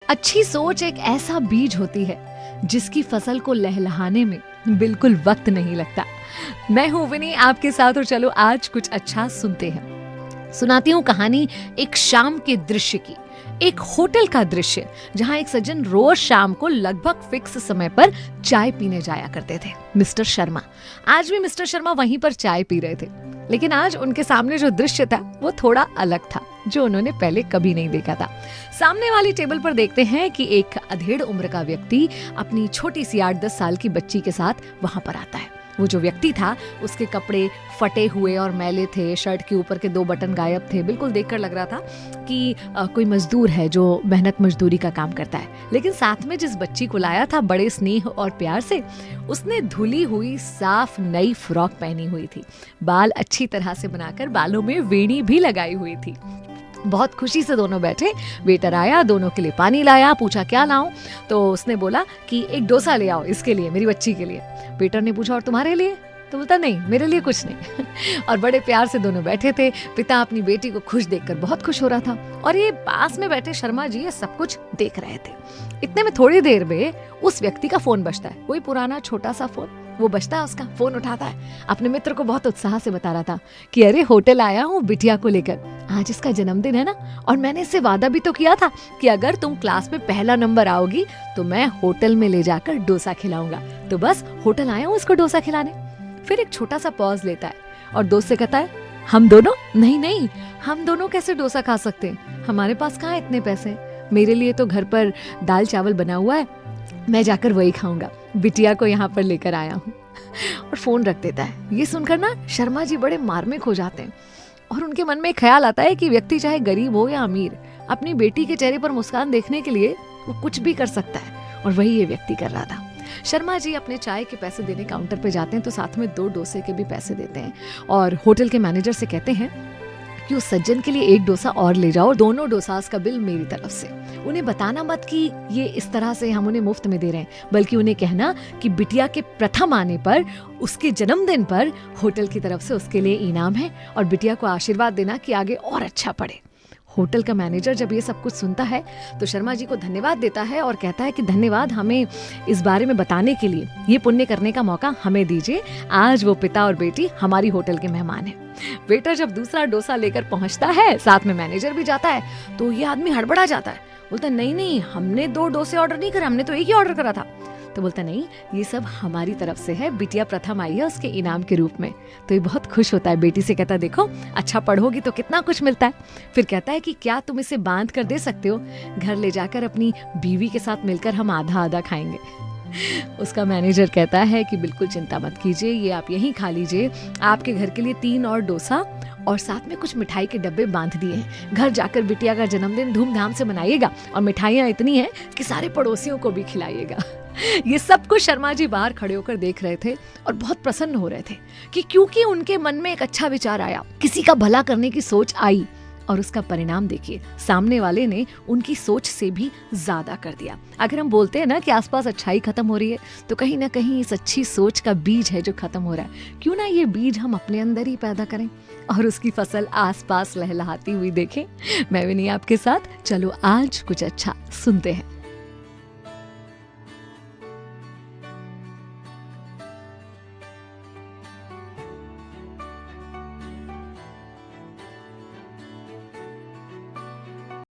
अच्छी सोच एक ऐसा बीज होती है जिसकी फसल को लहलहाने में बिल्कुल वक्त नहीं लगता। मैं हूं विनी आपके साथ, और चलो आज कुछ अच्छा सुनते हैं। सुनाती हूँ कहानी एक शाम के दृश्य की, एक होटल का दृश्य जहां एक सज्जन रोज शाम को लगभग फिक्स समय पर चाय पीने जाया करते थे। मिस्टर शर्मा। आज भी मिस्टर शर्मा वहीं पर चाय पी रहे थे, लेकिन आज उनके सामने जो दृश्य था वो थोड़ा अलग था, जो उन्होंने पहले कभी नहीं देखा था। सामने वाली टेबल पर देखते हैं कि एक अधेड़ उम्र का व्यक्ति अपनी छोटी सी 8-10 साल की बच्ची के साथ वहां पर आता है। वो जो व्यक्ति था उसके कपड़े फटे हुए और मैले थे, शर्ट के ऊपर के 2 बटन गायब थे। बिल्कुल देखकर लग रहा था कि कोई मजदूर है जो मेहनत मजदूरी का काम करता है। लेकिन साथ में जिस बच्ची को लाया था बड़े स्नेह और प्यार से, उसने धुली हुई साफ नई फ्रॉक पहनी हुई थी, बाल अच्छी तरह से बनाकर बालों में वेणी भी लगाई हुई थी। बहुत खुशी से दोनों बैठे। वेटर आया, दोनों के लिए पानी लाया, पूछा क्या लाऊं, तो उसने बोला कि एक डोसा ले आओ इसके लिए, मेरी बच्ची के लिए। वेटर ने पूछा और तुम्हारे लिए? तो बोलता नहीं, मेरे लिए कुछ नहीं। और बड़े प्यार से दोनों बैठे थे। पिता अपनी बेटी को खुश देखकर बहुत खुश हो रहा था, और ये पास में बैठे शर्मा जी ये सब कुछ देख रहे थे। इतने में थोड़ी देर में उस व्यक्ति का फोन बजता है, कोई पुराना छोटा सा फोन। वो बजता है, उसका फोन उठाता है, अपने मित्र को बहुत उत्साह से बता रहा था कि अरे होटल आया हूँ बिटिया को लेकर, आज इसका जन्मदिन है ना, और मैंने इससे वादा भी तो किया था कि अगर तुम क्लास में पहला नंबर आओगी तो मैं होटल में ले जाकर डोसा खिलाऊंगा। तो बस होटल आया हूँ इसको डोसा खिलाने। फिर एक छोटा सा पॉज लेता है और दोस्त से कहता है, हम दोनों? नहीं, हम दोनों कैसे डोसा खा सकते हैं, हमारे पास कहाँ इतने पैसे, मेरे लिए तो घर पर दाल चावल बना हुआ है, मैं जाकर वही खाऊंगा, बिटिया को यहाँ पर लेकर आया हूँ। और फोन रख देता है। ये सुनकर ना शर्मा जी बड़े मार्मिक हो जाते हैं, और उनके मन में ख्याल आता है कि व्यक्ति चाहे गरीब हो या अमीर, अपनी बेटी के चेहरे पर मुस्कान देखने के लिए वो कुछ भी कर सकता है, और वही ये व्यक्ति कर रहा था। शर्मा जी अपने चाय के पैसे देने काउंटर पे जाते हैं तो साथ में 2 डोसे के भी पैसे देते हैं, और होटल के मैनेजर से कहते हैं कि उस सज्जन के लिए 1 डोसा और ले जाओ, दोनों डोसास का बिल मेरी तरफ से। उन्हें बताना मत कि ये इस तरह से हम उन्हें मुफ्त में दे रहे हैं, बल्कि उन्हें कहना कि बिटिया के प्रथम आने पर, उसके जन्मदिन पर होटल की तरफ से उसके लिए इनाम है, और बिटिया को आशीर्वाद देना कि आगे और अच्छा पढ़े। होटल का मैनेजर जब ये सब कुछ सुनता है तो शर्मा जी को धन्यवाद देता है और कहता है कि धन्यवाद हमें इस बारे में बताने के लिए, ये पुण्य करने का मौका हमें दीजिए, आज वो पिता और बेटी हमारी होटल के मेहमान हैं। वेटर जब दूसरा डोसा लेकर पहुंचता है, साथ में मैनेजर भी जाता है, तो ये आदमी हड़बड़ा जाता है, बोलता नहीं, हमने 2 डोसे ऑर्डर नहीं करे, हमने तो एक ही ऑर्डर करा था। तो बोलता नहीं, ये सब हमारी तरफ से है, बिटिया प्रथम आई है उसके इनाम के रूप में। तो ये बहुत खुश होता है, बेटी से कहता है देखो अच्छा पढ़ोगी तो कितना कुछ मिलता है। फिर कहता है कि क्या तुम इसे बांध कर दे सकते हो, घर ले जाकर अपनी बीवी के साथ मिलकर हम आधा आधा खाएंगे। उसका मैनेजर कहता है कि बिल्कुल चिंता मत कीजिए, ये आप यहीं खा लीजिए, आपके घर के लिए 3 और डोसा और साथ में कुछ मिठाई के डब्बे बांध दिए हैं, घर जाकर बिटिया का जन्मदिन धूमधाम से मनाइएगा, और मिठाइयाँ इतनी हैं कि सारे पड़ोसियों को भी खिलाइएगा। ये सब कुछ शर्मा जी बाहर खड़े होकर देख रहे थे और बहुत प्रसन्न हो रहे थे कि क्योंकि उनके मन में एक अच्छा विचार आया, किसी का भला करने की सोच आई, और उसका परिणाम देखिए, सामने वाले ने उनकी सोच से भी ज्यादा कर दिया। अगर हम बोलते हैं ना कि आसपास अच्छाई खत्म हो रही है, तो कहीं ना कहीं इस अच्छी सोच का बीज है जो खत्म हो रहा है। क्यों ना ये बीज हम अपने अंदर ही पैदा करें और उसकी फसल आसपास लहलहाती हुई देखें। मैं भी नहीं आपके साथ, चलो आज कुछ अच्छा सुनते हैं।